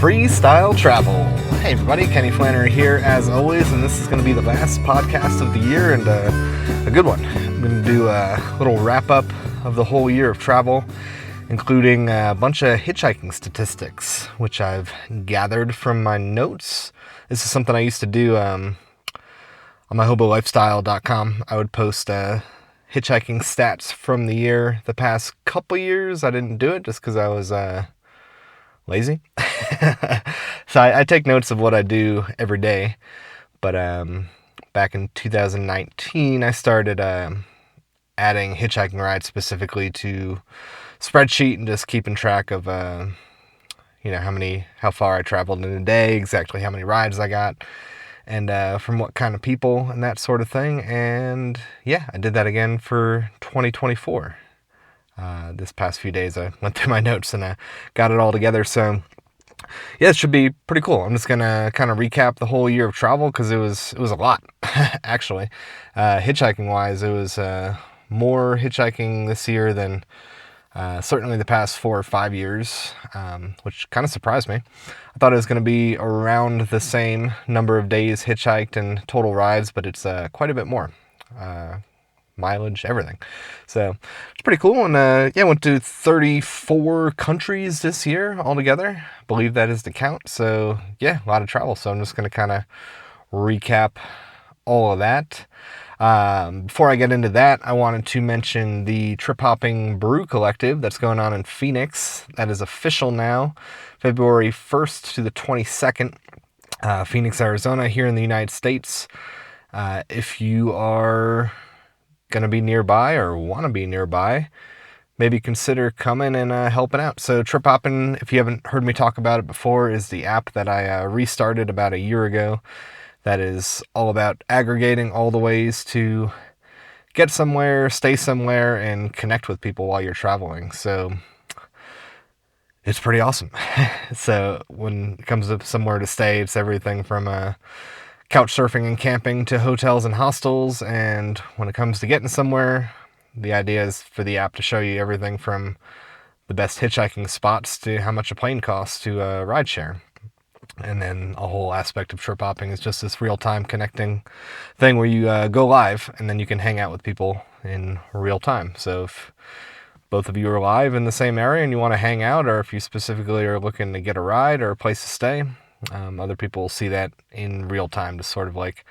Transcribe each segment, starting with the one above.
Freestyle Travel. Hey everybody, Kenny Flannery here as always, and this is going to be the last podcast of the year and a good one. I'm going to do a little wrap up of the whole year of travel, including a bunch of hitchhiking statistics, which I've gathered from my notes. This is something I used to do on my uberhobolifestyle.com. I would post hitchhiking stats from the year. The past couple years I didn't do it just because I was lazy. So I take notes of what I do every day. But back in 2019, I started adding hitchhiking rides specifically to spreadsheet and just keeping track of how far I traveled in a day, exactly how many rides I got, and from what kind of people and that sort of thing. And yeah, I did that again for 2024. This past few days I went through my notes and I got it all together. So yeah, it should be pretty cool. I'm just gonna kind of recap the whole year of travel because it was a lot actually. Hitchhiking wise, it was more hitchhiking this year than certainly the past 4 or 5 years, which kind of surprised me. I thought it was going to be around the same number of days hitchhiked and total rides, but it's quite a bit more. Mileage, everything. So it's pretty cool. And I went to 34 countries this year altogether. I believe that is the count. So yeah, a lot of travel. So I'm just going to kind of recap all of that. Before I get into that, I wanted to mention the Trip Hopping Brew Collective that's going on in Phoenix. That is official now, February 1st to the 22nd, Phoenix, Arizona, here in the United States. If you are going to be nearby or want to be nearby, maybe consider coming and helping out. So Trip Hopping, if you haven't heard me talk about it before, is the app that I restarted about a year ago. That is all about aggregating all the ways to get somewhere, stay somewhere, and connect with people while you're traveling. So it's pretty awesome. So when it comes to somewhere to stay, it's everything from couch surfing and camping to hotels and hostels. And when it comes to getting somewhere, the idea is for the app to show you everything from the best hitchhiking spots to how much a plane costs to rideshare. And then a whole aspect of trip hopping is just this real-time connecting thing where you go live and then you can hang out with people in real time. So if both of you are live in the same area and you want to hang out, or if you specifically are looking to get a ride or a place to stay, other people will see that in real time, just sort of like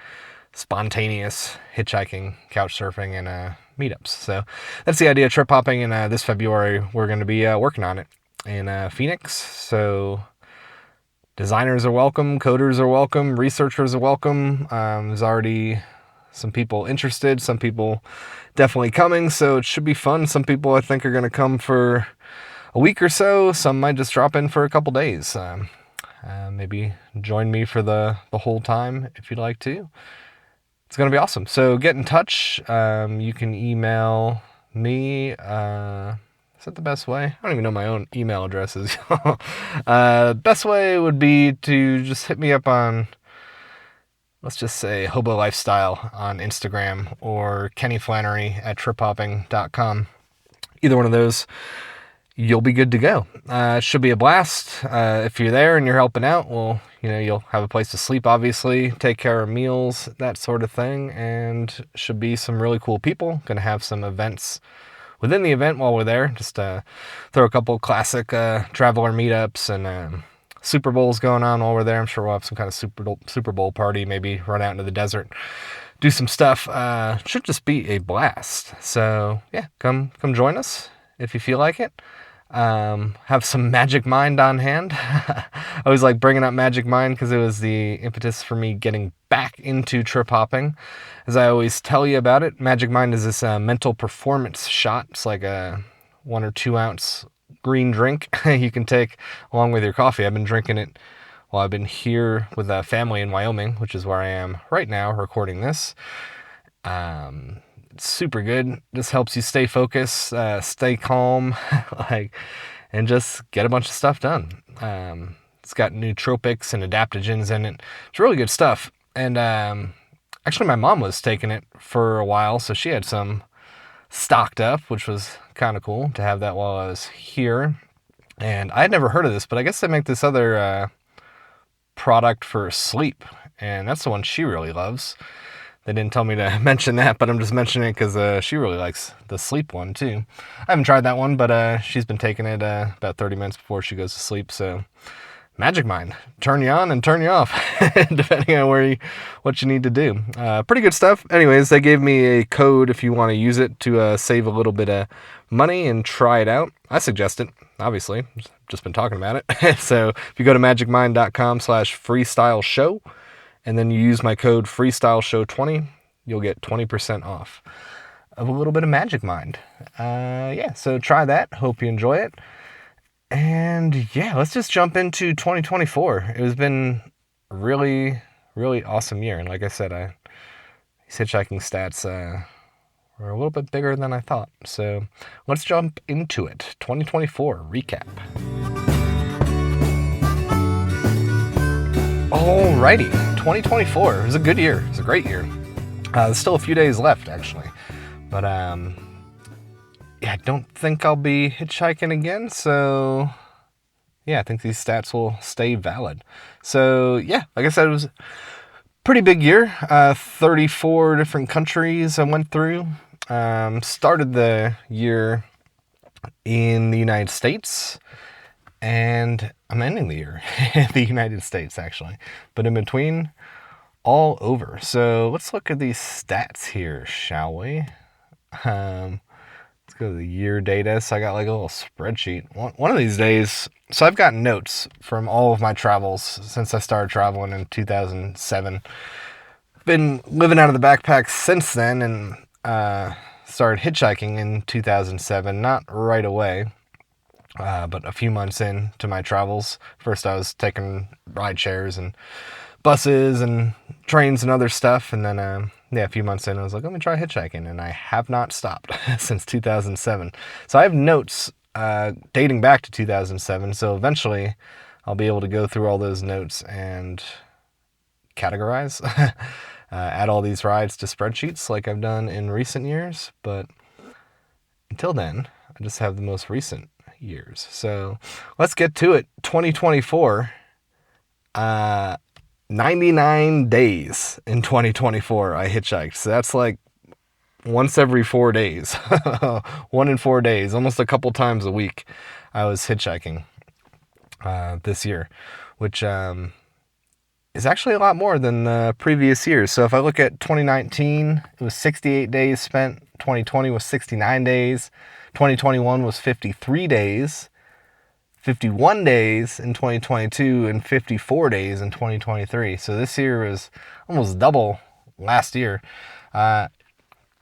spontaneous hitchhiking, couch surfing, and meetups. So that's the idea of trip hopping, and this February we're going to be working on it in Phoenix. So designers are welcome, coders are welcome, researchers are welcome. There's already some people interested, some people definitely coming, so it should be fun. Some people I think are going to come for a week or so. Some might just drop in for a couple days. Maybe join me for the whole time if you'd like to. It's going to be awesome. So get in touch. You can email me. Is that the best way? I don't even know my own email addresses. Best way would be to just hit me up on, let's just say, Hobo Lifestyle on Instagram or kenflannery@triphopping.com. Either one of those, you'll be good to go. It should be a blast. If you're there and you're helping out, well, you'll have a place to sleep, obviously, take care of meals, that sort of thing, and should be some really cool people. Going to have some events within the event while we're there. Just throw a couple classic traveler meetups and Super Bowls going on while we're there. I'm sure we'll have some kind of Super Bowl party, maybe run out into the desert, do some stuff. Should just be a blast. So yeah, come join us if you feel like it. Have some Magic Mind on hand. I always like bringing up Magic Mind because it was the impetus for me getting back into trip hopping. As I always tell you about it, Magic Mind is this mental performance shot. It's like a 1 or 2 ounce green drink you can take along with your coffee. I've been drinking it while I've been here with a family in Wyoming, which is where I am right now recording this. It's super good. This helps you stay focused, stay calm, and just get a bunch of stuff done. It's got nootropics and adaptogens in it. It's really good stuff. And actually, my mom was taking it for a while, so she had some stocked up, which was kind of cool to have that while I was here. And I had never heard of this, but I guess they make this other product for sleep, and that's the one she really loves. They didn't tell me to mention that, but I'm just mentioning it because she really likes the sleep one too. I haven't tried that one, but she's been taking it about 30 minutes before she goes to sleep. So Magic Mind, turn you on and turn you off, depending on what you need to do. Pretty good stuff. Anyways, they gave me a code if you want to use it to save a little bit of money and try it out. I suggest it, obviously. Just been talking about it. So if you go to magicmind.com/freestyleshow, and then you use my code freestyleshow20, you'll get 20% off of a little bit of Magic Mind. Yeah, so try that. Hope you enjoy it. And yeah, let's just jump into 2024. It has been a really, really awesome year. And like I said, these hitchhiking stats were a little bit bigger than I thought. So let's jump into it. 2024 recap. Alrighty, 2024. It was a good year. It was a great year. There's still a few days left, actually. But yeah, I don't think I'll be hitchhiking again. So yeah, I think these stats will stay valid. So yeah, like I said, it was a pretty big year. 34 different countries I went through. Started the year in the United States. And I'm ending the year in the United States, actually. But in between, all over. So let's look at these stats here, shall we? Let's go to the year data. So I got like a little spreadsheet. One of these days, so I've got notes from all of my travels since I started traveling in 2007. Been living out of the backpack since then, and started hitchhiking in 2007. Not right away. But a few months into my travels. First I was taking ride shares and buses and trains and other stuff, and then yeah, a few months in I was like, let me try hitchhiking, and I have not stopped since 2007. So I have notes dating back to 2007, so eventually I'll be able to go through all those notes and categorize, add all these rides to spreadsheets like I've done in recent years, but until then I just have the most recent years. So let's get to it. 2024, 99 days in 2024 I hitchhiked. So that's like once every 4 days. 1 in 4 days, almost a couple times a week I was hitchhiking this year, which is actually a lot more than the previous years. So if I look at 2019, it was 68 days spent. 2020 was 69 days. 2021 was 53 days, 51 days in 2022, and 54 days in 2023. So this year was almost double last year. I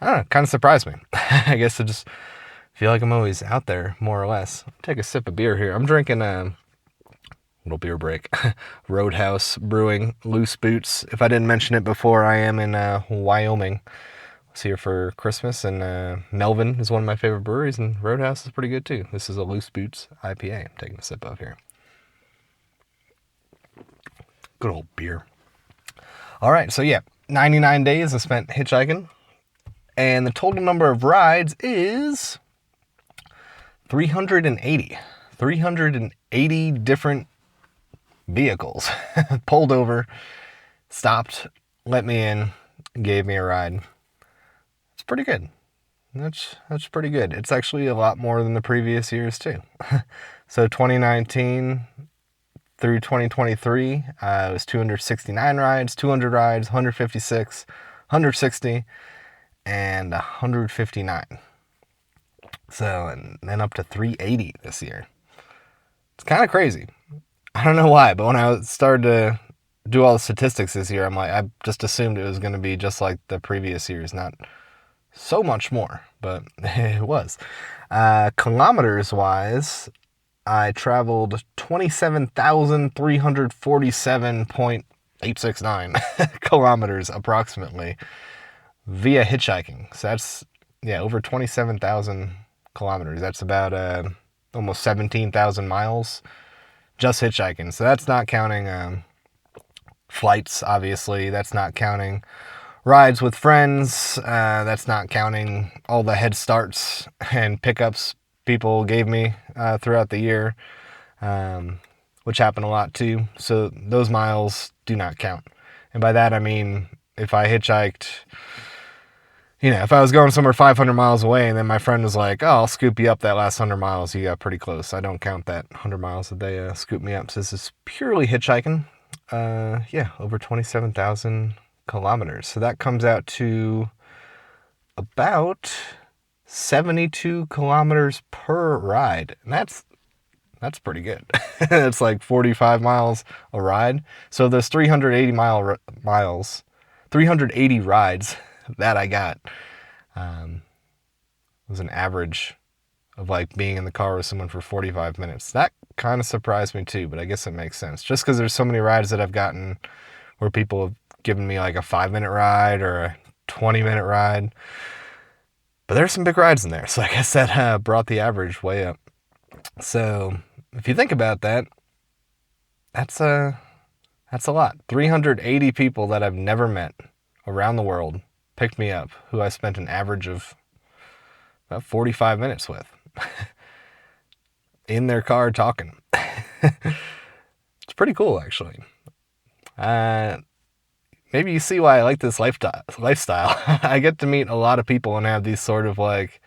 don't know, kind of surprised me. I guess I just feel like I'm always out there, more or less. Take a sip of beer here. I'm drinking a little beer break. Roadhouse Brewing, Loose Boots. If I didn't mention it before, I am in Wyoming. Here for Christmas, and Melvin is one of my favorite breweries, and Roadhouse is pretty good too. This is a Loose Boots IPA I'm taking a sip of here. Good old beer. All right, so yeah, 99 days I spent hitchhiking, and the total number of rides is 380. 380 different vehicles pulled over, stopped, let me in, gave me a ride. Pretty good. That's pretty good. It's actually a lot more than the previous years too. So 2019 through 2023, it was 269 rides, 200 rides, 156, 160, and 159. So, and then up to 380 this year. It's kind of crazy. I don't know why, but when I started to do all the statistics this year, I just assumed it was going to be just like the previous years, not so much more, but it was. Kilometers wise, I traveled 27,347.869 kilometers approximately via hitchhiking. So that's, yeah, over 27,000 kilometers. That's about almost 17,000 miles just hitchhiking. So that's not counting flights, obviously. That's not counting rides with friends. That's not counting all the head starts and pickups people gave me throughout the year, which happen a lot too. So those miles do not count. And by that, I mean, if I hitchhiked, if I was going somewhere 500 miles away and then my friend was like, oh, I'll scoop you up that last 100 miles, you got pretty close. I don't count that 100 miles that they scoop me up. So this is purely hitchhiking. Over 27,000 kilometers. So that comes out to about 72 kilometers per ride. And that's pretty good. It's like 45 miles a ride. So those 380 rides that I got was an average of like being in the car with someone for 45 minutes. That kind of surprised me too, but I guess it makes sense. Just because there's so many rides that I've gotten where people have given me like a 5-minute ride or a 20-minute ride. But there's some big rides in there, so I guess that brought the average way up. So if you think about that, that's a lot. 380 people that I've never met around the world picked me up, who I spent an average of about 45 minutes with in their car talking. It's pretty cool, actually. Maybe you see why I like this lifestyle. I get to meet a lot of people and have these sort of like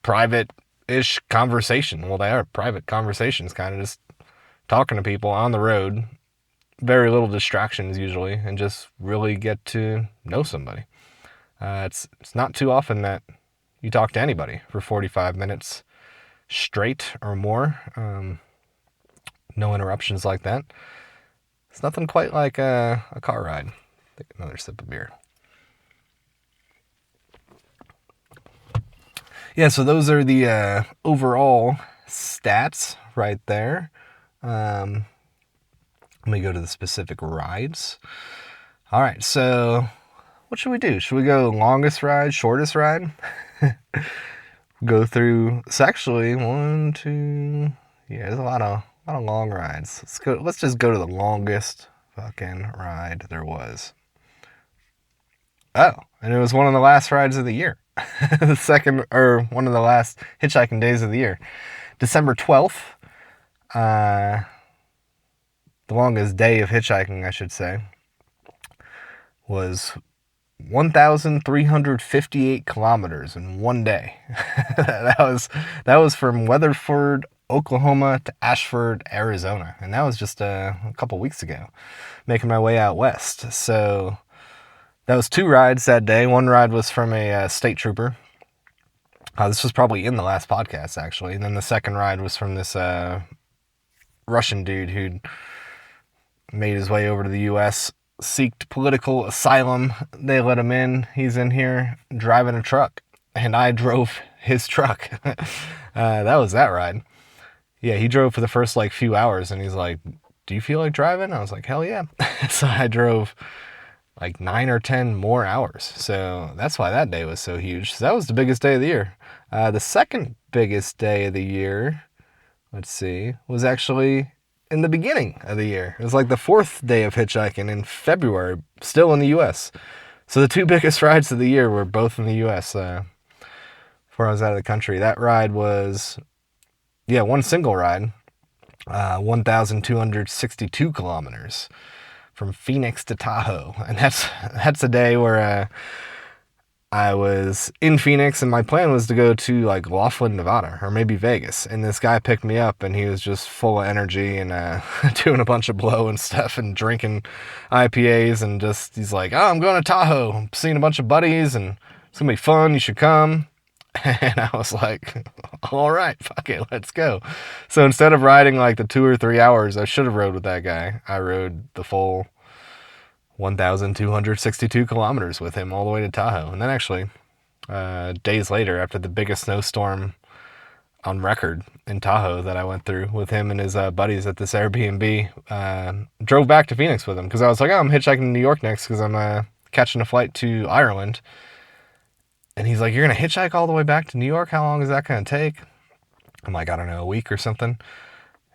private-ish conversation. Well, they are private conversations, kind of just talking to people on the road. Very little distractions usually, and just really get to know somebody. It's not too often that you talk to anybody for 45 minutes straight or more. No interruptions like that. It's nothing quite like a car ride. Take another sip of beer. Yeah, so those are the overall stats right there. Let me go to the specific rides. All right, so what should we do? Should we go longest ride, shortest ride? Go through. It's actually one, two. Yeah, there's a lot of long rides. Let's just go to the longest fucking ride there was. Oh, and it was one of the last rides of the year. One of the last hitchhiking days of the year. December 12th. The longest day of hitchhiking, I should say, was 1,358 kilometers in one day. that was from Weatherford, Oklahoma to Ashford, Arizona. And that was just a couple weeks ago, making my way out west. So that was 2 rides that day. One ride was from a state trooper. This was probably in the last podcast, actually. And then the second ride was from this Russian dude who'd made his way over to the U.S., seeked political asylum. They let him in. He's in here driving a truck. And I drove his truck. That was that ride. Yeah, he drove for the first few hours and he's like, do you feel like driving? I was like, hell yeah. So I drove 9 or 10 more hours. So that's why that day was so huge. So that was the biggest day of the year. The second biggest day of the year, was actually in the beginning of the year. It was the 4th day of hitchhiking in February, still in the U.S. So the 2 biggest rides of the year were both in the U.S. Before I was out of the country. That ride was, one single ride, 1,262 kilometers from Phoenix to Tahoe. And that's a day where I was in Phoenix and my plan was to go to Laughlin, Nevada, or maybe Vegas. And this guy picked me up and he was just full of energy and doing a bunch of blow and stuff and drinking IPAs and he's like, oh, I'm going to Tahoe. I'm seeing a bunch of buddies and it's going to be fun. You should come. And I was like, all right, fuck it, let's go. So instead of riding the 2 or 3 hours I should have rode with that guy, I rode the full 1,262 kilometers with him all the way to Tahoe. And then actually, days later, after the biggest snowstorm on record in Tahoe that I went through with him and his buddies at this Airbnb, drove back to Phoenix with him because I was like, oh, I'm hitchhiking to New York next because I'm catching a flight to Ireland. And he's like, you're going to hitchhike all the way back to New York? How long is that going to take? I'm like, I don't know, a week or something.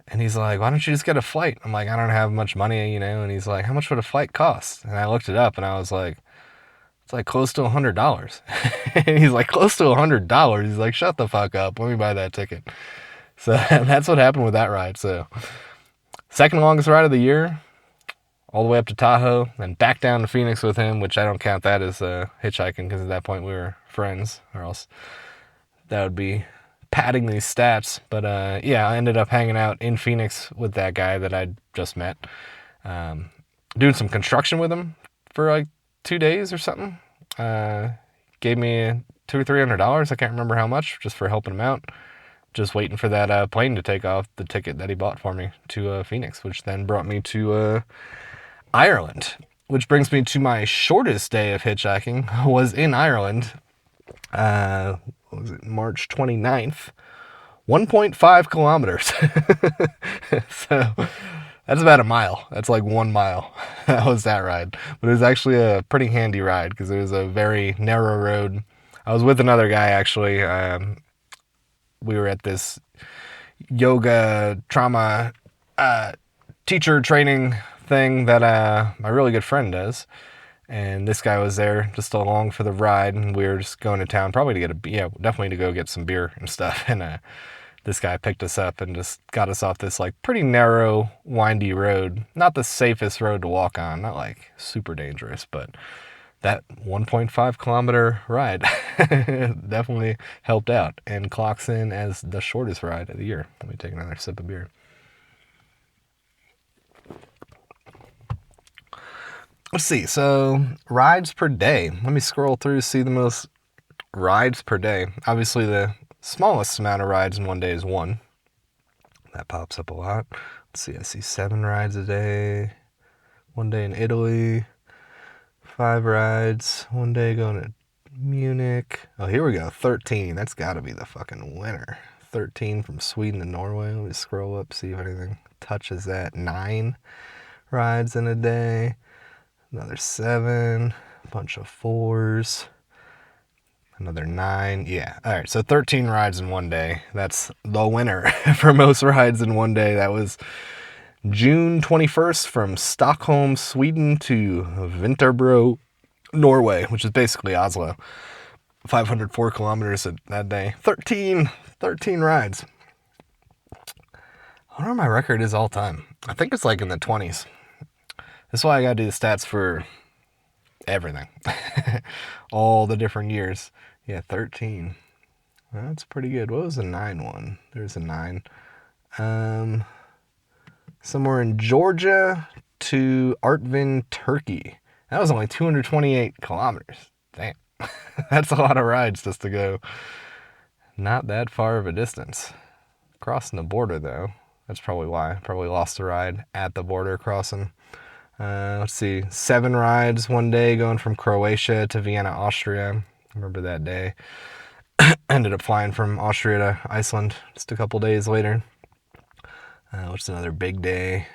And he's like, why don't you just get a flight? I'm like, I don't have much money, And he's like, how much would a flight cost? And I looked it up and I was like, it's close to $100. And he's like, close to $100? He's like, shut the fuck up. Let me buy that ticket. So that's what happened with that ride. So Second longest ride of the year, all the way up to Tahoe, then back down to Phoenix with him, which I don't count that as hitchhiking because at that point we were friends, or else that would be padding these stats. But yeah, I ended up hanging out in Phoenix with that guy that I'd just met, doing some construction with him for like 2 days or something. Gave me $200 or $300, I can't remember how much, just for helping him out. Just waiting for that plane to take off, the ticket that he bought for me to Phoenix, which then brought me to Ireland, which brings me to my shortest day of hitchhiking. Was in Ireland. What was it, March 29th? 1.5 kilometers. So that's about a mile. That's like 1 mile. That was that ride. But it was actually a pretty handy ride because it was a very narrow road. I was with another guy, actually. We were at this yoga trauma teacher training thing that my really good friend does. And this guy was there just along for the ride, and we were just going to town, probably to definitely to go get some beer and stuff. And this guy picked us up and just got us off this like pretty narrow, windy road. Not the safest road to walk on, not like super dangerous, but that 1.5 kilometer ride definitely helped out and clocks in as the shortest ride of the year. Let me take another sip of beer. Let's see. So rides per day. Let me scroll through, see the most rides per day. Obviously, the smallest amount of rides in one day is 1. That pops up a lot. Let's see. I see 7 rides a day. 1 day in Italy. 5 rides. 1 day going to Munich. Oh, here we go. 13. That's got to be the fucking winner. 13 from Sweden to Norway. Let me scroll up, see if anything touches that. 9 rides in a day. Another 7. A bunch of 4s. Another 9. Yeah. All right. So 13 rides in 1 day. That's the winner for most rides in 1 day. That was June 21st from Stockholm, Sweden to Vinterbro, Norway, which is basically Oslo. 504 kilometers that day. 13 rides. I wonder what my record is all time. I think it's like in the 20s. That's why I gotta do the stats for everything. All the different years. Yeah, 13. That's pretty good. What was the 9 one? There's a 9. Somewhere in Georgia to Artvin, Turkey. That was only 228 kilometers. Damn. That's a lot of rides just to go. Not that far of a distance. Crossing the border, though. That's probably why. Probably lost a ride at the border crossing. Let's see. 7 rides 1 day going from Croatia to Vienna, Austria. Remember that day. Ended up flying from Austria to Iceland just a couple days later. Which is another big day.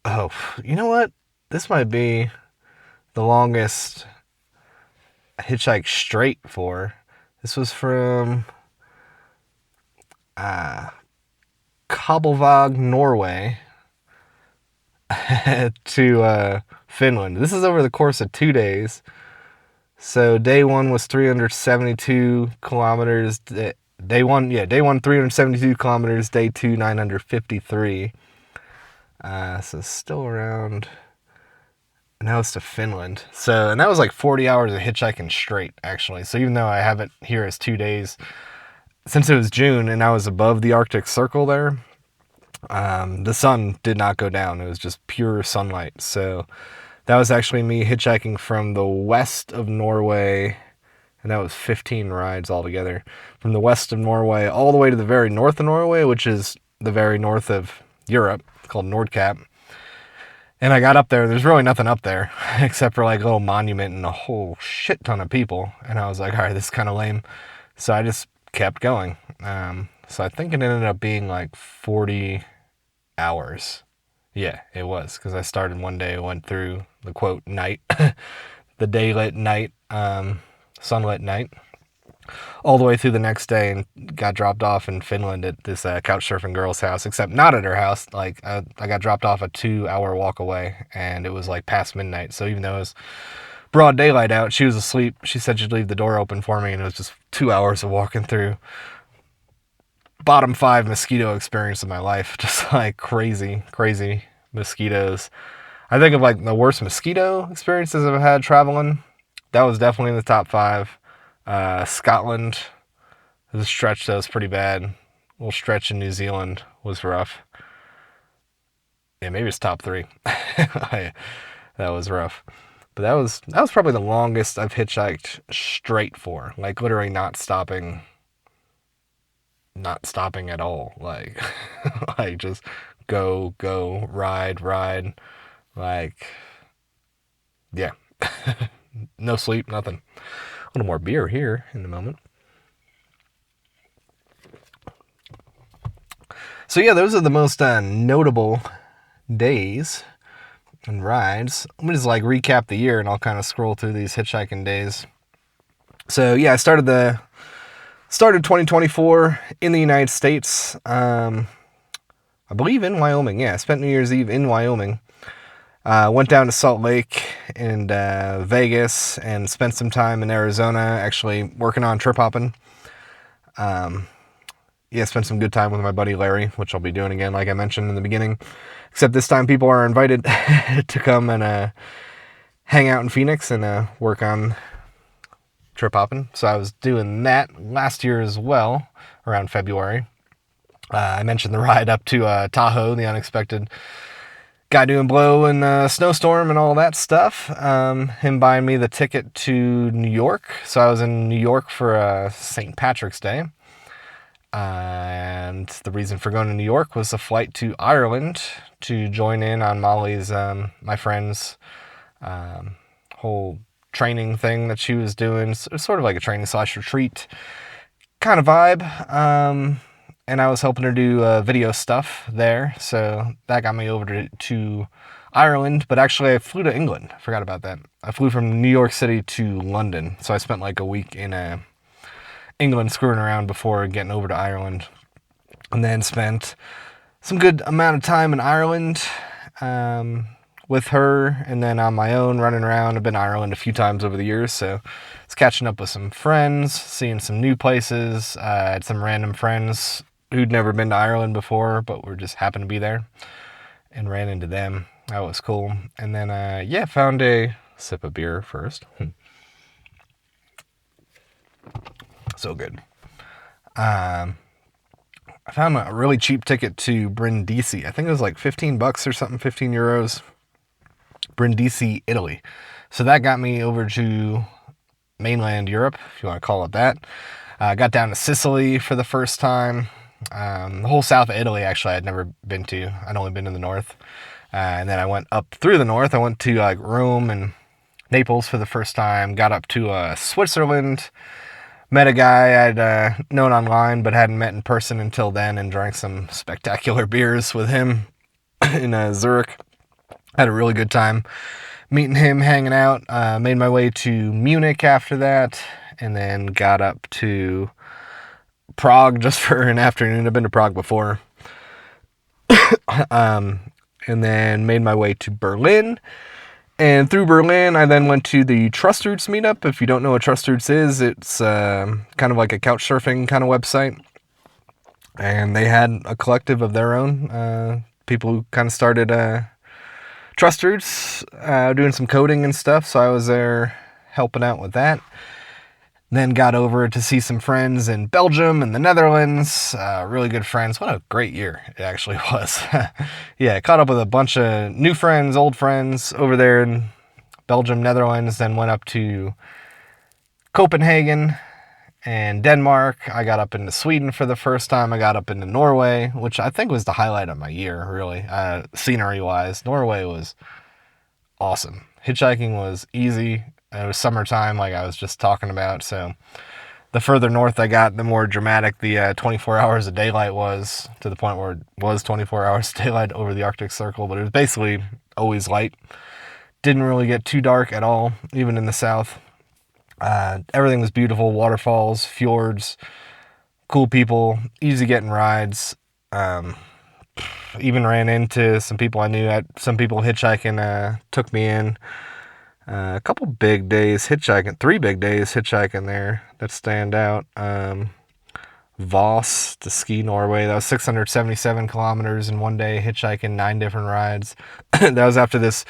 Oh, you know what? This might be the longest hitchhike straight for. This was from Kabelvåg, Norway to Finland. This is over the course of 2 days. So day 1 was 372 kilometers. Day 1, 372 kilometers. Day 2, 953. So still around. Now it's to Finland. So, and that was like 40 hours of hitchhiking straight, actually. So even though I have it here as 2 days, since it was June and I was above the Arctic Circle there, the sun did not go down. It was just pure sunlight. So that was actually me hitchhiking from the west of Norway, and that was 15 rides altogether. From the west of Norway all the way to the very north of Norway, which is the very north of Europe, called Nordkap. And I got up there, there's really nothing up there, except for like a little monument and a whole shit ton of people. And I was like, all right, this is kind of lame. So I just kept going. So I think it ended up being like 40 hours. Yeah, it was, because I started one day, went through the quote night, the daylit night, sunlit night, all the way through the next day, and got dropped off in Finland at this couch surfing girl's house, except not at her house. Like I got dropped off a 2-hour walk away, and it was like past midnight. So even though it was broad daylight out, she was asleep. She said she'd leave the door open for me, and it was just 2 hours of walking through bottom 5 mosquito experience of my life. Just like crazy mosquitoes. I think of like the worst mosquito experiences I've had traveling. That was definitely in the top 5. Scotland, the stretch that was pretty bad. A little stretch in New Zealand was rough. Yeah, maybe it's top 3. That was rough. But that was probably the longest I've hitchhiked straight for. Like literally not stopping at all. Like like just go, ride. Like yeah. No sleep, nothing. A little more beer here in a moment. So yeah, those are the most notable days and rides. Let me just like recap the year and I'll kind of scroll through these hitchhiking days. So yeah, I started 2024 in the United States. I believe in Wyoming. Yeah, I spent New Year's Eve in Wyoming. Went down to Salt Lake and Vegas and spent some time in Arizona actually working on trip hopping. Yeah, spent some good time with my buddy Larry, which I'll be doing again, like I mentioned in the beginning. Except this time people are invited to come and hang out in Phoenix and work on trip hopping. So I was doing that last year as well, around February. I mentioned the ride up to Tahoe, the unexpected guy doing blow and snowstorm and all that stuff. Him buying me the ticket to New York. So I was in New York for St. Patrick's Day. And the reason for going to New York was a flight to Ireland to join in on Molly's, my friend's whole training thing that she was doing. So it was sort of like a training / retreat kind of vibe. And I was helping her do video stuff there. So that got me over to Ireland. But actually, I flew to England. I forgot about that. I flew from New York City to London. So I spent like a week in England screwing around before getting over to Ireland, and then spent some good amount of time in Ireland with her, and then on my own running around. I've been to Ireland a few times over the years, so it's catching up with some friends, seeing some new places. I had some random friends who'd never been to Ireland before, but were just happened to be there, and ran into them. That was cool. And then yeah, found a sip of beer first. So good. I found a really cheap ticket to Brindisi. I think it was like $15 or something, 15 euros. Brindisi, Italy. So that got me over to mainland Europe, if you want to call it that. Got down to Sicily for the first time. The whole south of Italy, actually, I'd never been to. I'd only been to the north. And then I went up through the north. I went to like Rome and Naples for the first time. Got up to Switzerland. Met a guy I'd known online but hadn't met in person until then, and drank some spectacular beers with him in Zurich. Had a really good time meeting him, hanging out. Made my way to Munich after that, and then got up to Prague just for an afternoon. I've been to Prague before. And then made my way to Berlin. And through Berlin, I then went to the Trust Routes meetup. If you don't know what Trust Routes is, it's kind of like a couch surfing kind of website. And they had a collective of their own, people who kind of started Trust Routes, doing some coding and stuff. So I was there helping out with that. Then got over to see some friends in Belgium and the Netherlands. Really good friends. What a great year it actually was. Yeah, I caught up with a bunch of new friends, old friends over there in Belgium, Netherlands. Then went up to Copenhagen and Denmark. I got up into Sweden for the first time. I got up into Norway, which I think was the highlight of my year, really. Scenery-wise, Norway was awesome. Hitchhiking was easy. It was summertime, like I was just talking about, so the further north I got, the more dramatic the 24 hours of daylight was, to the point where it was 24 hours of daylight over the Arctic Circle, but it was basically always light. Didn't really get too dark at all, even in the south. Everything was beautiful, waterfalls, fjords, cool people, easy getting rides. Even ran into some people I knew. Some people hitchhiking took me in. A couple big days hitchhiking, 3 big days hitchhiking there that stand out. Voss to ski Norway. That was 677 kilometers in one day, hitchhiking 9 different rides. That was after this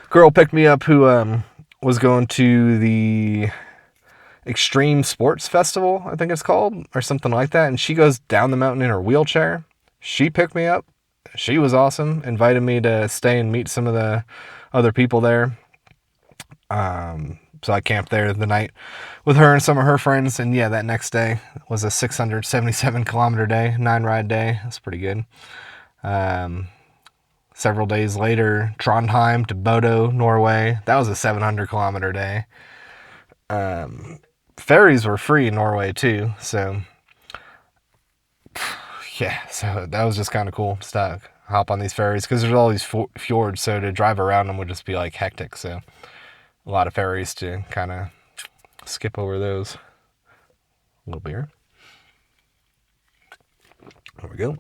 girl picked me up who was going to the Extreme Sports Festival, I think it's called, or something like that. And she goes down the mountain in her wheelchair. She picked me up. She was awesome. Invited me to stay and meet some of the other people there. So I camped there the night with her and some of her friends. And yeah, that next day was a 677 kilometer day, 9 ride day. That's pretty good. Several days later, Trondheim to Bodo, Norway. That was a 700 kilometer day. Ferries were free in Norway too. So yeah, so that was just kind of cool to hop on these ferries because there's all these fjords. So to drive around them would just be like hectic. So a lot of ferries to kind of skip over those. A little beer. There we go.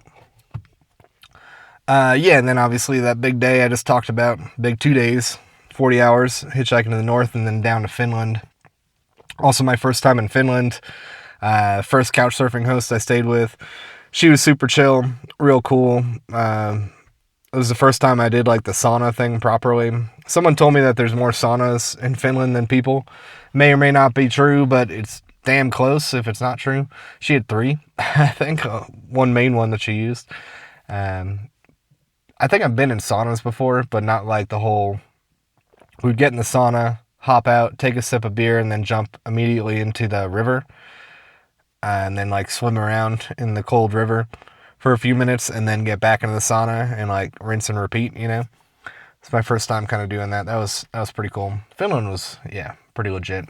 Yeah, and then obviously that big day I just talked about, big 2 days, 40 hours, hitchhiking to the north and then down to Finland. Also my first time in Finland. First couch surfing host I stayed with. She was super chill, real cool. It was the first time I did like the sauna thing properly. Someone told me that there's more saunas in Finland than people. May or may not be true, but it's damn close if it's not true. She had 3, I think. One main one that she used. I think I've been in saunas before, but not like the whole... We'd get in the sauna, hop out, take a sip of beer, and then jump immediately into the river. And then like swim around in the cold river for a few minutes and then get back into the sauna and like rinse and repeat, you know. It's my first time kind of doing that. That was pretty cool. Finland was, yeah, pretty legit.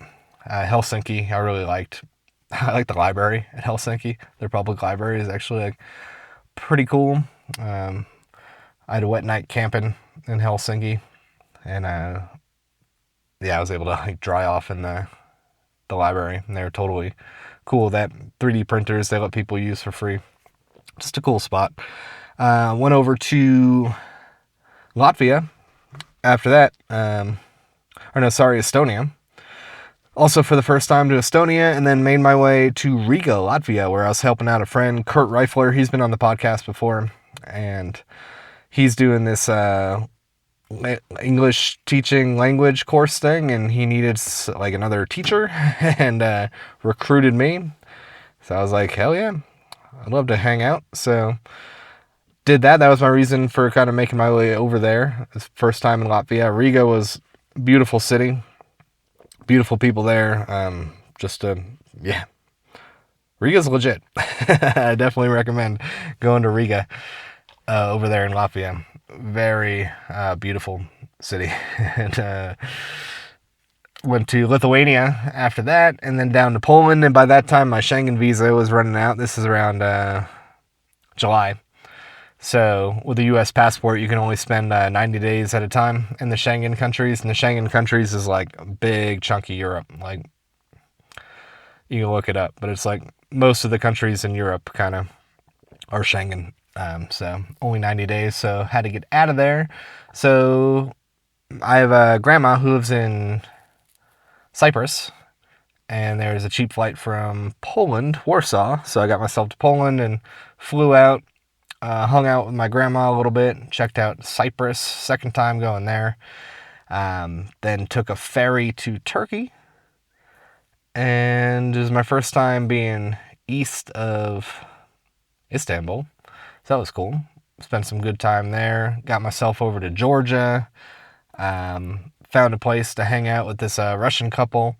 Helsinki, I really liked. I like the library at Helsinki. Their public library is actually like pretty cool. I had a wet night camping in Helsinki, and yeah, I was able to like dry off in the library, and they were totally cool. That 3D printers they let people use for free. Just a cool spot. Went over to Latvia after that. Estonia. Also for the first time to Estonia, and then made my way to Riga, Latvia, where I was helping out a friend, Kurt Reifler. He's been on the podcast before, and he's doing this English teaching language course thing, and he needed like another teacher, and recruited me. So I was like, hell yeah, I'd love to hang out. So did that. That was my reason for kind of making my way over there. It's first time in Latvia. Riga was a beautiful city, beautiful people there. Yeah, Riga's legit. I definitely recommend going to Riga over there in Latvia. Very beautiful city. And went to Lithuania after that, and then down to Poland. And by that time, my Schengen visa was running out. This is around July. So with a U.S. passport, you can only spend 90 days at a time in the Schengen countries. And the Schengen countries is like a big chunk of Europe. Like, you can look it up, but it's like most of the countries in Europe kind of are Schengen. So only 90 days. So had to get out of there. So I have a grandma who lives in Cyprus, and there's a cheap flight from Poland, Warsaw. So I got myself to Poland and flew out, hung out with my grandma a little bit, checked out Cyprus, second time going there. Then took a ferry to Turkey, and it was my first time being east of Istanbul. So that was cool. Spent some good time there. Got myself over to Georgia. Found a place to hang out with this Russian couple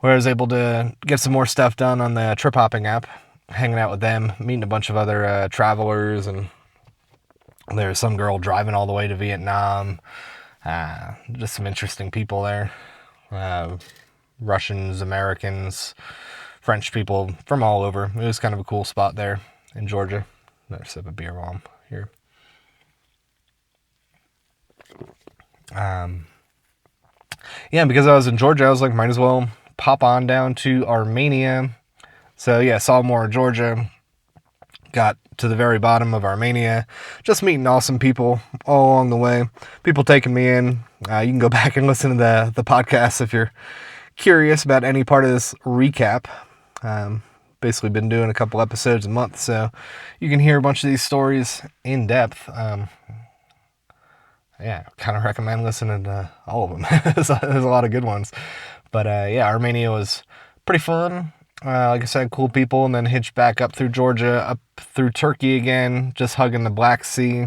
where I was able to get some more stuff done on the trip hopping app. Hanging out with them, meeting a bunch of other travelers, and there was some girl driving all the way to Vietnam. Just some interesting people there. Russians, Americans, French people from all over. It was kind of a cool spot there in Georgia. Another sip of beer while I'm here. Yeah, because I was in Georgia, I was like, might as well pop on down to Armenia. So yeah, saw more of Georgia. Got to the very bottom of Armenia. Just meeting awesome people all along the way. People taking me in. You can go back and listen to the podcast if you're curious about any part of this recap. basically been doing a couple episodes a month, so you can hear a bunch of these stories in depth. Yeah, kind of recommend listening to all of them. There's a lot of good ones. But yeah, Armenia was pretty fun. Like I said, cool people, and then hitched back up through Georgia, up through Turkey again, just hugging the Black Sea,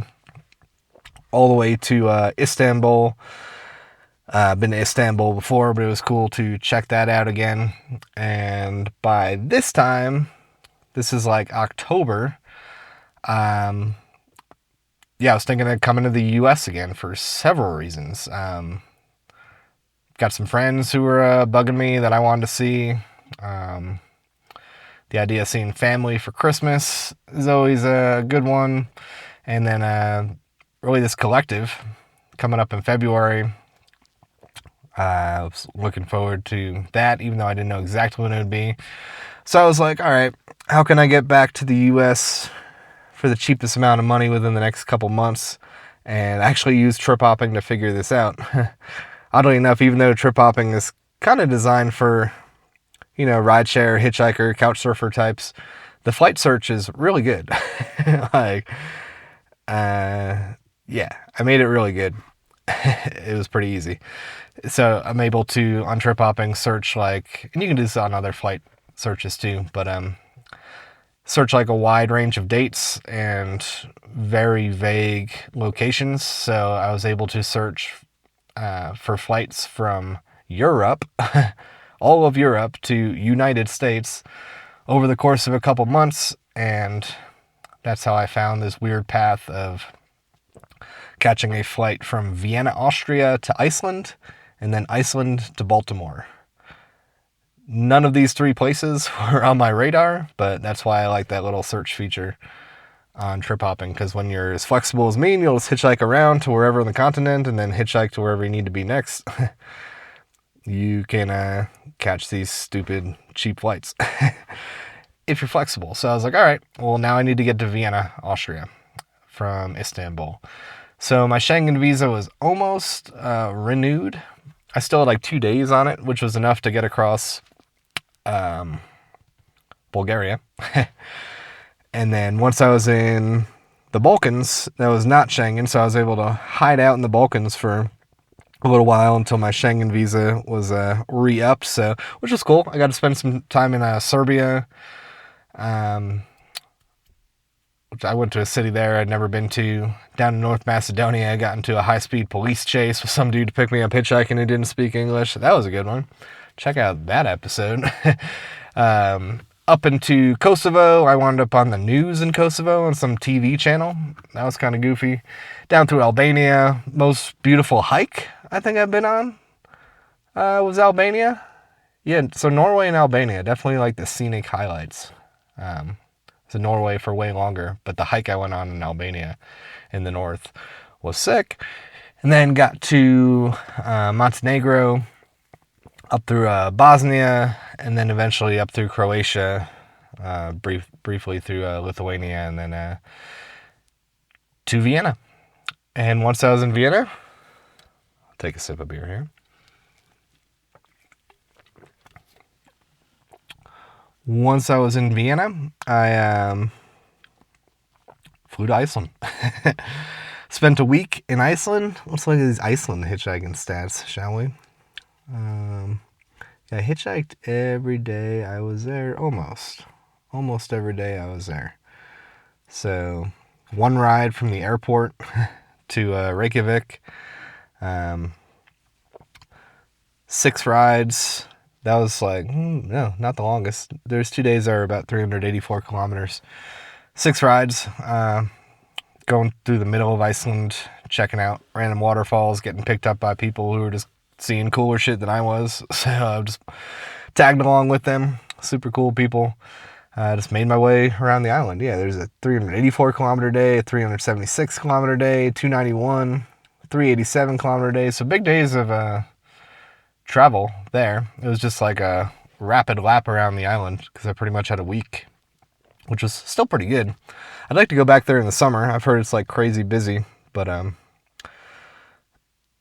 all the way to Istanbul. Been to Istanbul before, but it was cool to check that out again. And by this time, this is like October, yeah, I was thinking of coming to the U.S. again for several reasons. Got some friends who were bugging me that I wanted to see. The idea of seeing family for Christmas is always a good one. And then really this collective coming up in February. I was looking forward to that, even though I didn't know exactly when it would be. So I was like, all right, how can I get back to the U.S. for the cheapest amount of money within the next couple months, and actually use trip hopping to figure this out? Oddly enough, even though trip hopping is kind of designed for, rideshare, hitchhiker, couch surfer types, the flight search is really good. Like, yeah, I made it really good. It was pretty easy. So I'm able to, on trip hopping, search like, and you can do this on other flight searches too, but search like a wide range of dates and very vague locations. So I was able to search for flights from Europe, all of Europe, to United States over the course of a couple months, and that's how I found this weird path of catching a flight from Vienna, Austria to Iceland, and then Iceland to Baltimore. None of these three places were on my radar, but that's why I like that little search feature on trip hopping, because when you're as flexible as me, you'll just hitchhike around to wherever on the continent and then hitchhike to wherever you need to be next. You can catch these stupid cheap flights if you're flexible. So I was like, all right, well, now I need to get to Vienna, Austria from Istanbul. So my Schengen visa was almost renewed. I still had like 2 days on it, which was enough to get across Bulgaria. And then once I was in the Balkans, that was not Schengen, so I was able to hide out in the Balkans for a little while until my Schengen visa was re-upped, so, which was cool. I got to spend some time in Serbia. Which I went to a city there I'd never been to. Down in North Macedonia, I got into a high-speed police chase with some dude to pick me up hitchhiking who didn't speak English. That was a good one. Check out that episode. Up into Kosovo, I wound up on the news in Kosovo on some TV channel. That was kind of goofy. Down through Albania, most beautiful hike I think I've been on was Albania. Yeah, so Norway and Albania, definitely like the scenic highlights. To Norway for way longer, but the hike I went on in Albania in the north was sick. And then got to Montenegro, up through Bosnia, and then eventually up through Croatia, briefly through Lithuania, and then to Vienna. And once I was in Vienna, I'll take a sip of beer here. Once I was in Vienna, I flew to Iceland. Spent a week in Iceland. Let's look at these Iceland hitchhiking stats, shall we? I hitchhiked every day I was there, almost every day I was there. So, one ride from the airport to Reykjavik, 6 rides. That was like, no, not the longest. There's 2 days that are about 384 kilometers. 6 rides, going through the middle of Iceland, checking out random waterfalls, getting picked up by people who were just seeing cooler shit than I was. So I just tagged along with them. Super cool people. Just made my way around the island. Yeah, there's a 384 kilometer day, a 376 kilometer day, 291, 387 kilometer day. So big days of travel there. It was just like a rapid lap around the island because I pretty much had a week, which was still pretty good. I'd like to go back there in the summer. I've heard it's like crazy busy, but at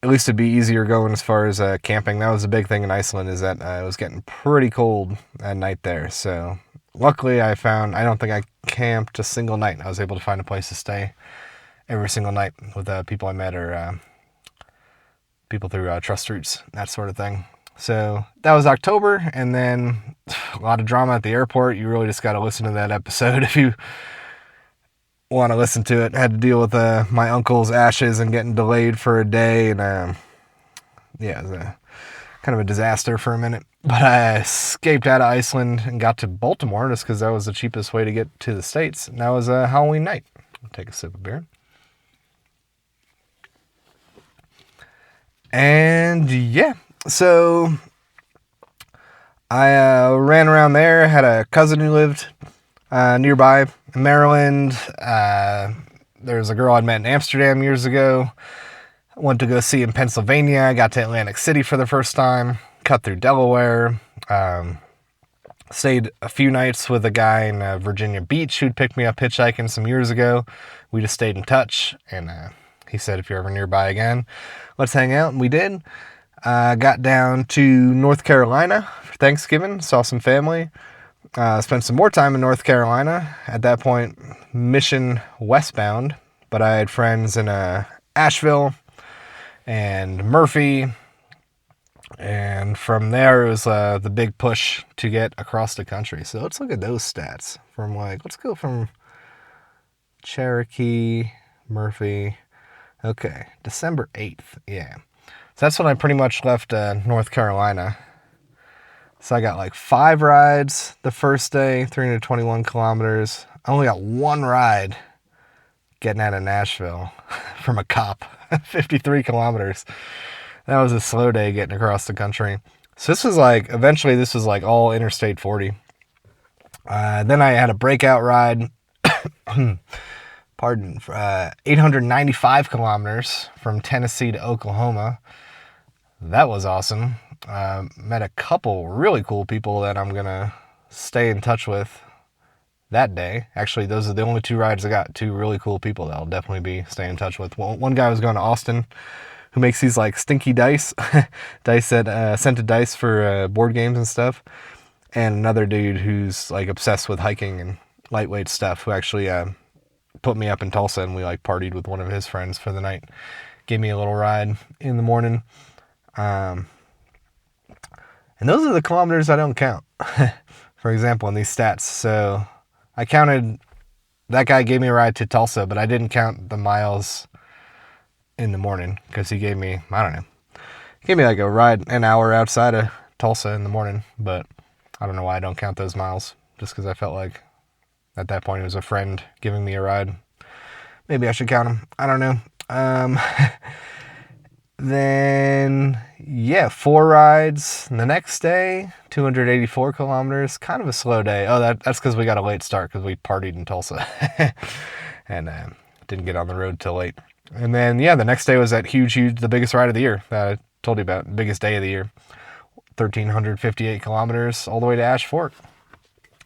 least it'd be easier going as far as camping. That was a big thing in Iceland, is that it was getting pretty cold at night there. So luckily I don't think I camped a single night. I was able to find a place to stay every single night with people I met or people through trust routes, that sort of thing. So that was October, and then a lot of drama at the airport. You really just got to listen to that episode if you want to listen to it. I had to deal with my uncle's ashes and getting delayed for a day, and yeah, it was kind of a disaster for a minute. But I escaped out of Iceland and got to Baltimore just because that was the cheapest way to get to the States. And that was Halloween night. I'll take a sip of beer. And yeah, so I ran around there. Had a cousin who lived nearby in Maryland. There was a girl I'd met in Amsterdam years ago. I went to go see in Pennsylvania. I got to Atlantic City for the first time. Cut through Delaware. Stayed a few nights with a guy in Virginia Beach who'd picked me up hitchhiking some years ago. We just stayed in touch, and he said, if you're ever nearby again, let's hang out, and we did. Got down to North Carolina for Thanksgiving, saw some family. Spent some more time in North Carolina. At that point, mission westbound, but I had friends in Asheville and Murphy, and from there it was the big push to get across the country. So let's look at those stats. Let's go from Cherokee, Murphy. Okay, December 8th, yeah. So that's when I pretty much left North Carolina. So I got like 5 rides the first day, 321 kilometers. I only got 1 ride getting out of Nashville from a cop, 53 kilometers. That was a slow day getting across the country. So eventually this was like all Interstate 40. Then I had a breakout ride, 895 kilometers from Tennessee to Oklahoma. That was awesome. Met a couple really cool people that I'm going to stay in touch with that day. Actually, those are the only 2 rides I got. 2 really cool people that I'll definitely be staying in touch with. One guy was going to Austin, who makes these like stinky dice, scented dice for board games and stuff. And another dude who's like obsessed with hiking and lightweight stuff, who actually put me up in Tulsa, and we like partied with one of his friends for the night. Gave me a little ride in the morning. And those are the kilometers I don't count, for example, in these stats. So I counted, that guy gave me a ride to Tulsa, but I didn't count the miles in the morning because he gave me, like a ride an hour outside of Tulsa in the morning, but I don't know why I don't count those miles, just because I felt like at that point it was a friend giving me a ride. Maybe I should count them. I don't know. Then, yeah, 4 rides the next day, 284 kilometers, kind of a slow day. Oh, that's because we got a late start because we partied in Tulsa and didn't get on the road till late. And then, yeah, the next day was that huge, the biggest ride of the year that I told you about, biggest day of the year, 1,358 kilometers all the way to Ash Fork.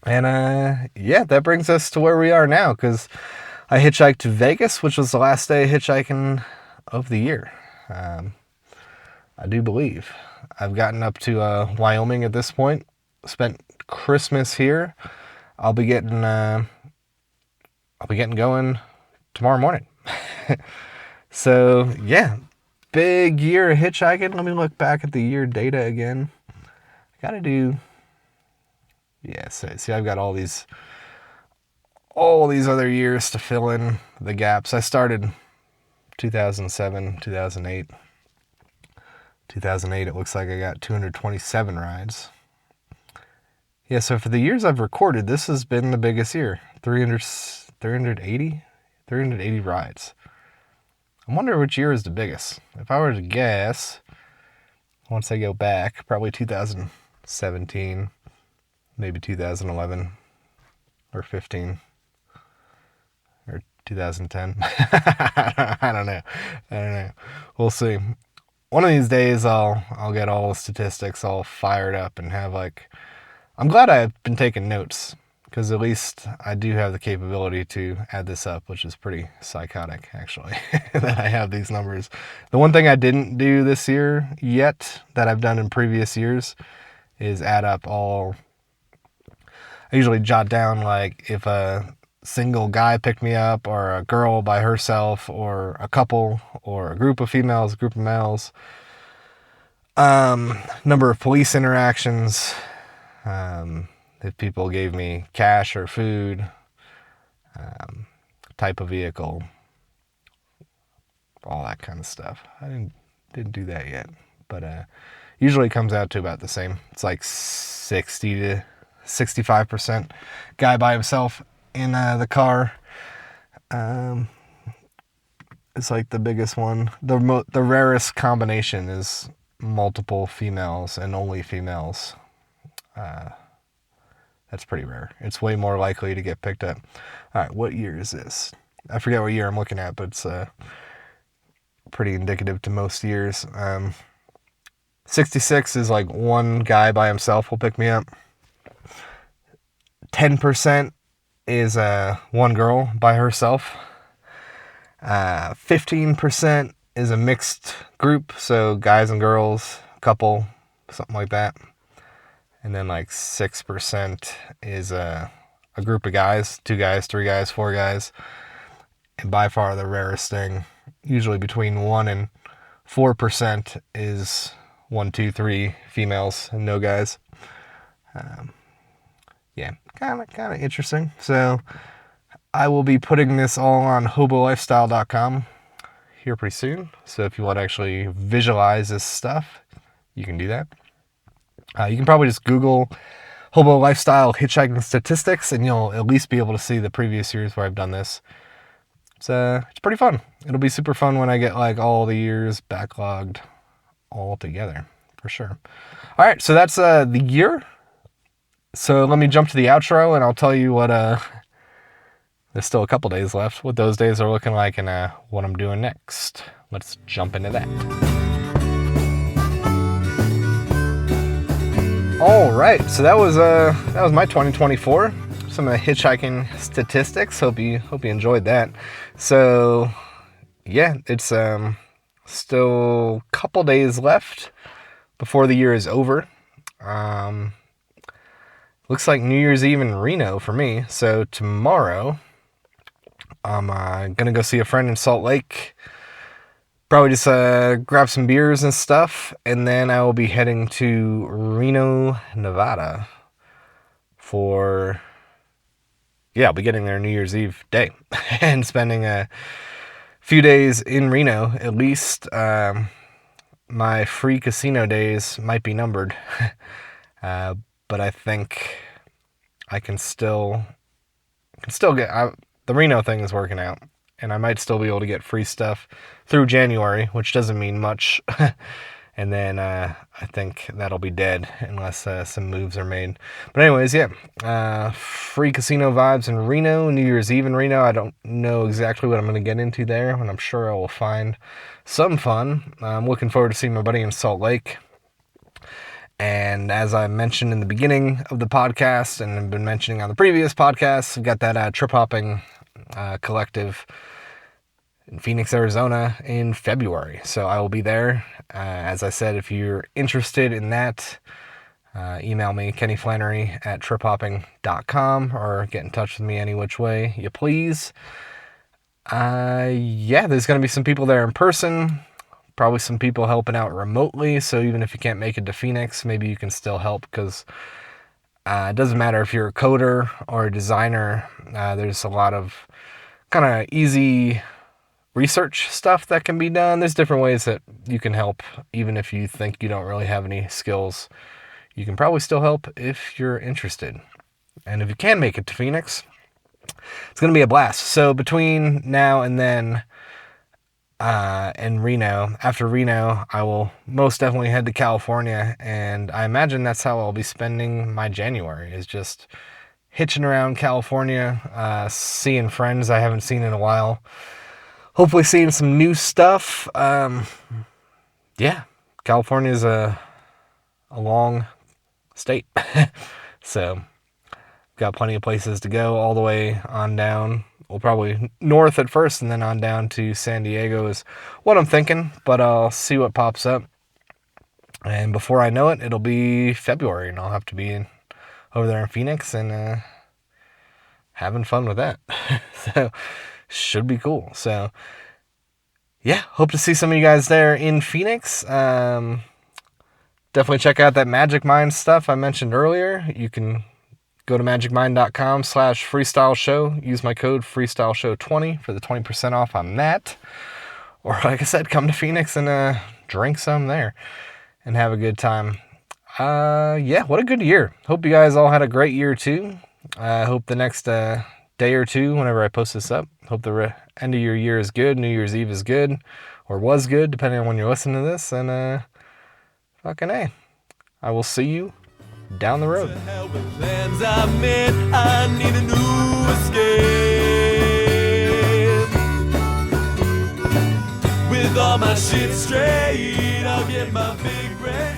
And, yeah, that brings us to where we are now, because I hitchhiked to Vegas, which was the last day of hitchhiking of the year. I do believe. I've gotten up to Wyoming at this point. Spent Christmas here. I'll be getting going tomorrow morning. So yeah, big year of hitchhiking. Let me look back at the year data again. I gotta do. Yeah, so see, I've got all these other years to fill in the gaps. I started 2007, 2008. 2008, it looks like I got 227 rides. Yeah, so for the years I've recorded, this has been the biggest year. 380 rides. I wonder which year is the biggest. If I were to guess, once I go back, probably 2017, maybe 2011, or 15. 2010. I don't know. We'll see. One of these days I'll get all the statistics all fired up and have I'm glad I've been taking notes, because at least I do have the capability to add this up, which is pretty psychotic actually, that I have these numbers. The one thing I didn't do this year yet that I've done in previous years is add up all I usually jot down like if a single guy picked me up, or a girl by herself, or a couple, or a group of females, a group of males. Number of police interactions. If people gave me cash or food. Type of vehicle. All that kind of stuff. I didn't do that yet, but usually it comes out to about the same. It's like 60 to 65% guy by himself in the car. It's like the biggest one. The rarest combination is multiple females and only females. That's pretty rare. It's way more likely to get picked up. All right, what year is this? I forget what year I'm looking at, but it's pretty indicative to most years. 66 is like one guy by himself will pick me up. 10% is one girl by herself. 15% is a mixed group, so guys and girls, couple, something like that. And then like 6% is a group of guys, 2 guys, 3 guys, 4 guys. And by far the rarest thing, usually between 1 and 4%, is 1, 2, 3 females and no guys. Yeah, kind of interesting. So I will be putting this all on hobolifestyle.com here pretty soon. So if you want to actually visualize this stuff, you can do that. You can probably just Google Hobo Lifestyle Hitchhiking Statistics, and you'll at least be able to see the previous years where I've done this. It's pretty fun. It'll be super fun when I get like all the years backlogged all together, for sure. All right, so that's the year. So let me jump to the outro, and I'll tell you what there's still a couple days left, what those days are looking like, and what I'm doing next. Let's jump into that. All right, so that was my 2024. Some of the hitchhiking statistics. Hope you enjoyed that. So yeah, it's still a couple days left before the year is over. Looks like New Year's Eve in Reno for me. So tomorrow, I'm gonna go see a friend in Salt Lake. Probably just grab some beers and stuff, and then I will be heading to Reno, Nevada I'll be getting there New Year's Eve day and spending a few days in Reno. At least my free casino days might be numbered, but I think I can still get the Reno thing is working out. And I might still be able to get free stuff through January, which doesn't mean much. And then I think that'll be dead unless some moves are made. But anyways, yeah. Free casino vibes in Reno, New Year's Eve in Reno. I don't know exactly what I'm going to get into there, and I'm sure I will find some fun. I'm looking forward to seeing my buddy in Salt Lake. And as I mentioned in the beginning of the podcast, and I've been mentioning on the previous podcasts, I've got that trip hopping collective in Phoenix, Arizona in February. So I will be there. As I said, if you're interested in that, email me, kenflannery@triphopping.com, or get in touch with me any which way you please. Yeah, there's going to be some people there in person, probably some people helping out remotely. So even if you can't make it to Phoenix, maybe you can still help, because it doesn't matter if you're a coder or a designer. There's a lot of kind of easy research stuff that can be done. There's different ways that you can help, even if you think you don't really have any skills. You can probably still help if you're interested. And if you can make it to Phoenix, it's going to be a blast. So between now and then, and Reno, after Reno, I will most definitely head to California, and I imagine that's how I'll be spending my January, is just hitching around California, seeing friends I haven't seen in a while, hopefully seeing some new stuff. Yeah, California is a long state, so got plenty of places to go all the way on down. Well, probably north at first and then on down to San Diego is what I'm thinking, but I'll see what pops up. And before I know it, it'll be February, and I'll have to be over there in Phoenix and having fun with that. So should be cool. So yeah, hope to see some of you guys there in Phoenix. Definitely check out that Magic Mind stuff I mentioned earlier. You can go to magicmind.com/freestyle show. Use my code freestyleshow20 for the 20% off on that. Or like I said, come to Phoenix and drink some there and have a good time. Yeah, what a good year. Hope you guys all had a great year too. I hope the next day or two, whenever I post this up, hope the end of your year is good. New Year's Eve is good, or was good, depending on when you're listening to this. And fucking A, I will see you down the road. I need a new escape. With all my shit straight, I'll get my big brain.